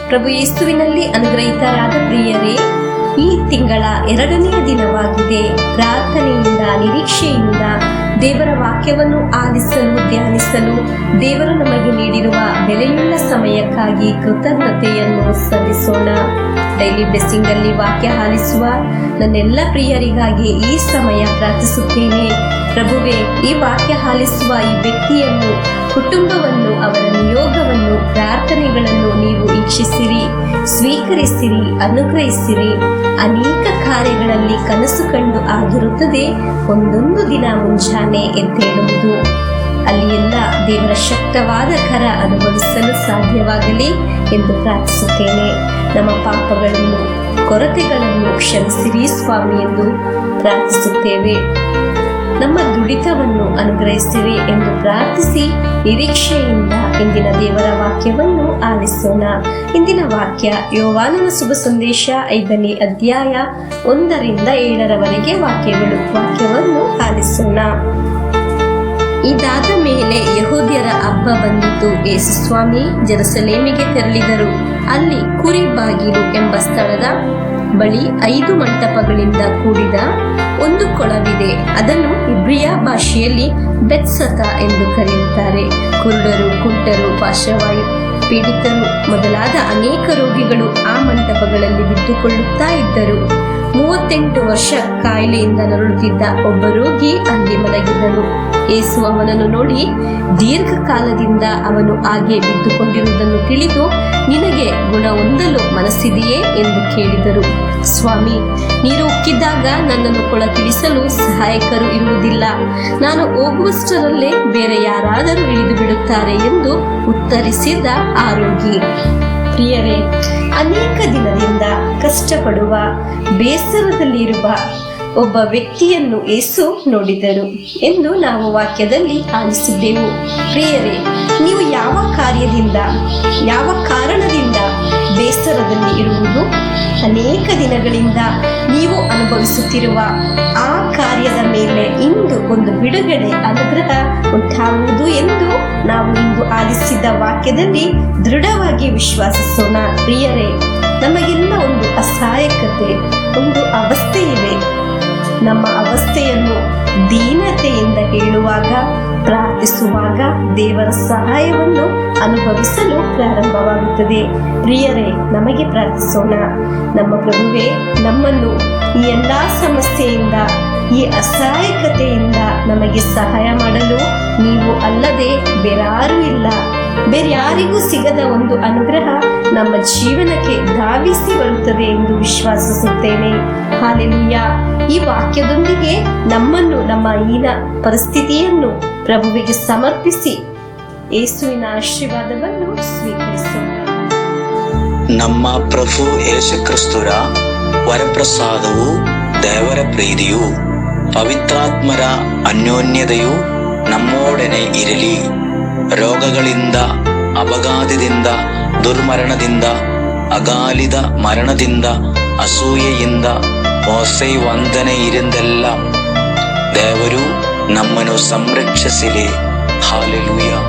ಪ್ರಭು ಯೇಸುವಿನಲ್ಲಿ ಅನುಗ್ರಹಿತರಾದ ಪ್ರಿಯರೇ, ಈ ತಿಂಗಳ 2ನೇ ದಿನವಾಗಿದೆ. ಪ್ರಾರ್ಥನೆಯಿಂದ, ನಿರೀಕ್ಷೆಯಿಂದ ದೇವರ ವಾಕ್ಯವನ್ನು ಆಲಿಸಲು, ಧ್ಯಾನಿಸಲು ದೇವರು ನಮಗೆ ನೀಡಿರುವ ಬೆಲೆಯುಳ್ಳ ಸಮಯಕ್ಕಾಗಿ ಕೃತಜ್ಞತೆಯನ್ನು ಸಲ್ಲಿಸೋಣ. ಡೈಲಿ ಬ್ಲೆಸ್ಸಿಂಗ್ ಅಲ್ಲಿ ವಾಕ್ಯ ಆಲಿಸುವ ನನ್ನೆಲ್ಲ ಪ್ರಿಯರಿಗಾಗಿ ಈ ಸಮಯ ಪ್ರಾರ್ಥಿಸುತ್ತೇನೆ. ಪ್ರಭುವೇ, ಈ ವಾಕ್ಯ ಆಲಿಸುವ ಈ ವ್ಯಕ್ತಿಯನ್ನು, ಕುಟುಂಬವನ್ನು, ಅವರ ನಿಯೋಗವನ್ನು, ಪ್ರಾರ್ಥನೆಗಳನ್ನು ನೀವು ವೀಕ್ಷಿಸಿರಿ, ಸ್ವೀಕರಿಸಿರಿ, ಅನುಗ್ರಹಿಸಿರಿ. ಅನೇಕ ಕಾರ್ಯಗಳಲ್ಲಿ ಕನಸು ಕಂಡು ಆಗಿರುತ್ತದೆ ಒಂದೊಂದು ದಿನ ಮುಂಜಾನೆ ಎದ್ದೇಳುವುದು. ಅಲ್ಲಿ ಎಲ್ಲ ದೇವರ ಶಕ್ತವಾದ ಕರ ಅನುಭವಿಸಲು ಸಾಧ್ಯವಾಗಲಿ ಎಂದು ಪ್ರಾರ್ಥಿಸುತ್ತೇನೆ. ನಮ್ಮ ಪಾಪಗಳನ್ನು, ಕೊರತೆಗಳನ್ನು ಕ್ಷಮಿಸಿರಿ ಸ್ವಾಮಿ ಎಂದು ಪ್ರಾರ್ಥಿಸುತ್ತೇವೆ. ನಮ್ಮ ದುಡಿತವನ್ನು ಅನುಗ್ರಹಿಸಿರಿ ಎಂದು ಪ್ರಾರ್ಥಿಸಿ ನಿರೀಕ್ಷೆಯಿಂದ ಇಂದಿನ ದೇವರ ವಾಕ್ಯವನ್ನು ಆಲಿಸೋಣ. ಇಂದಿನ ವಾಕ್ಯ ಯೋವಾನನ ಶುಭ ಸಂದೇಶ 5ನೇ ಅಧ್ಯಾಯ 1ರಿಂದ 7ರವರೆಗೆ ವಾಕ್ಯವನ್ನು ಆಲಿಸೋಣ. ಇದಾದ ಮೇಲೆ ಯೆಹೂದ್ಯರ ಹಬ್ಬ ಬಂದಿತು. ಯೇಸು ಸ್ವಾಮಿ ಜೆರುಸಲೇಮಿಗೆ ತೆರಳಿದರು. ಅಲ್ಲಿ ಕುರಿ ಬಾಗಿಲು ಎಂಬ ಸ್ಥಳದ ಬಳಿ 5 ಮಂಟಪಗಳಿಂದ ಕೂಡಿದ ಒಂದು ಕೊಳವಿದೆ. ಅದನ್ನು ಇಬ್ರಿಯ ಭಾಷೆಯಲ್ಲಿ ಬೆತ್ಸತ ಎಂದು ಕರೆಯುತ್ತಾರೆ. ಕುರುಡರು, ಕುಂಟರು, ಪಾರ್ಶ್ವವಾಯು ಪೀಡಿತರು ಮೊದಲಾದ ಅನೇಕ ರೋಗಿಗಳು ಆ ಮಂಟಪಗಳಲ್ಲಿ ಬಿದ್ದುಕೊಳ್ಳುತ್ತಾ ಇದ್ದರು. 38 ವರ್ಷ ಕಾಯಿಲೆಯಿಂದ ನರಳುತ್ತಿದ್ದ ಒಬ್ಬ ರೋಗಿ ಅಲ್ಲಿ ಮಲಗಿದ್ದನು. ಯೇಸು ಅವನನ್ನು ನೋಡಿ, ದೀರ್ಘಕಾಲದಿಂದ ಅವನು ಹಾಗೆ ಬಿದ್ದುಕೊಂಡಿರುವುದನ್ನು ತಿಳಿದು, ನಿನಗೆ ಗುಣ ಹೊಂದಲು ಮನಸ್ಸಿದೆಯೇ ಎಂದು ಕೇಳಿದರು. ಸ್ವಾಮಿ, ನೀರು ಉಕ್ಕಿದಾಗ ನನ್ನನ್ನು ಕೊಳಕಿಳಿಸಲು ಸಹಾಯಕರು ಇರುವುದಿಲ್ಲ. ನಾನು ಹೋಗುವಷ್ಟರಲ್ಲೇ ಬೇರೆ ಯಾರಾದರೂ ಇಳಿದು ಬಿಡುತ್ತಾರೆ ಎಂದು ಉತ್ತರಿಸಿದ ಆ ರೋಗಿ. ಪ್ರಿಯರೇ, ಅನೇಕ ದಿನದಿಂದ ಕಷ್ಟಪಡುವ, ಬೇಸರದಲ್ಲಿರುವ ಒಬ್ಬ ವ್ಯಕ್ತಿಯನ್ನು ಯೇಸು ನೋಡಿದರು ಎಂದು ನಾವು ವಾಕ್ಯದಲ್ಲಿ ಆಲಿಸಿದ್ದೆವು. ಪ್ರಿಯರೇ, ನೀವು ಯಾವ ಕಾರ್ಯದಿಂದ, ಯಾವ ಕಾರಣದಿಂದ ಬೇಸರದಲ್ಲಿ ಇರುವುದು? ಅನೇಕ ದಿನಗಳಿಂದ ನೀವು ಅನುಭವಿಸುತ್ತಿರುವ ಆ ಕಾರ್ಯದ ಮೇಲೆ ಇಂದು ಒಂದು ಬಿಡುಗಡೆ, ಅನುಗ್ರಹ ಉಂಟಾಗುವುದು ಎಂದು ನಾವು ಇಂದು ಆಲಿಸಿದ ವಾಕ್ಯದಲ್ಲಿ ದೃಢವಾಗಿ ವಿಶ್ವಾಸಿಸೋಣ. ಪ್ರಿಯರೇ, ನಮಗೆಲ್ಲ ಒಂದು ಅಸಹಾಯಕತೆ, ಒಂದು ಅವಸ್ಥೆ ಇವೆ. ನಮ್ಮ ಅವಸ್ಥೆಯನ್ನು ದೀನತೆಯಿಂದ ಹೇಳುವಾಗ, ಪ್ರಾರ್ಥಿಸುವಾಗ ದೇವರ ಸಹಾಯವನ್ನು ಅನುಭವಿಸಲು ಪ್ರಾರಂಭವಾಗುತ್ತದೆ. ಪ್ರಿಯರೇ, ನಮಗೆ ಪ್ರಾರ್ಥಿಸೋಣ. ನಮ್ಮ ಪ್ರಭುವೇ, ನಮ್ಮನ್ನು ಈ ಎಲ್ಲ ಸಮಸ್ಯೆಯಿಂದ, ಈ ಅಸಹಾಯಕತೆಯಿಂದ ನಮಗೆ ಸಹಾಯ ಮಾಡಲು ನೀವು ಅಲ್ಲದೆ ಬೇರಾರೂ ಇಲ್ಲ. ಬೇರ್ಯಾರಿಗೂ ಸಿಗದ ಒಂದು ಅನುಗ್ರಹ ನಮ್ಮ ಜೀವನಕ್ಕೆ ಧಾವಿಸಿ ಬರುತ್ತದೆ ಎಂದು ವಿಶ್ವಾಸಿಸುತ್ತೇನೆ. ಹಾಲೆಲೂಯಾ. ಈ ವಾಕ್ಯದೊಂದಿಗೆ ನಮ್ಮನ್ನು, ನಮ್ಮ ಹೀನ ಪರಿಸ್ಥಿತಿಯನ್ನು ಪ್ರಭುವಿಗೆ ಸಮರ್ಪಿಸಿ ಯೇಸುವಿನ ಆಶೀರ್ವಾದವನ್ನು ಸ್ವೀಕರಿಸೋಣ. ನಮ್ಮ ಪ್ರಭು ಯೇಸು ಕ್ರಿಸ್ತರ ವರಪ್ರಸಾದವು, ದೇವರ ಪ್ರೀತಿಯು, ಪವಿತ್ರಾತ್ಮರ ಅನ್ಯೋನ್ಯತೆಯು ನಮ್ಮೊಡನೆ ಇರಲಿ. ರೋಗಗಳಿಂದ, ಅಪಘಾತದಿಂದ, ದುರ್ಮರಣದಿಂದ, ಅಗಾಲಿದ ಮರಣದಿಂದ, ಅಸೂಯೆಯಿಂದ, ಮೋಸೆ ವಂದನೆಯಿಂದೆಲ್ಲ ದೇವರು ನಮ್ಮನ್ನು ಸಂರಕ್ಷಿಸಲಿ. ಹಾಲೆಲೂಯಾ.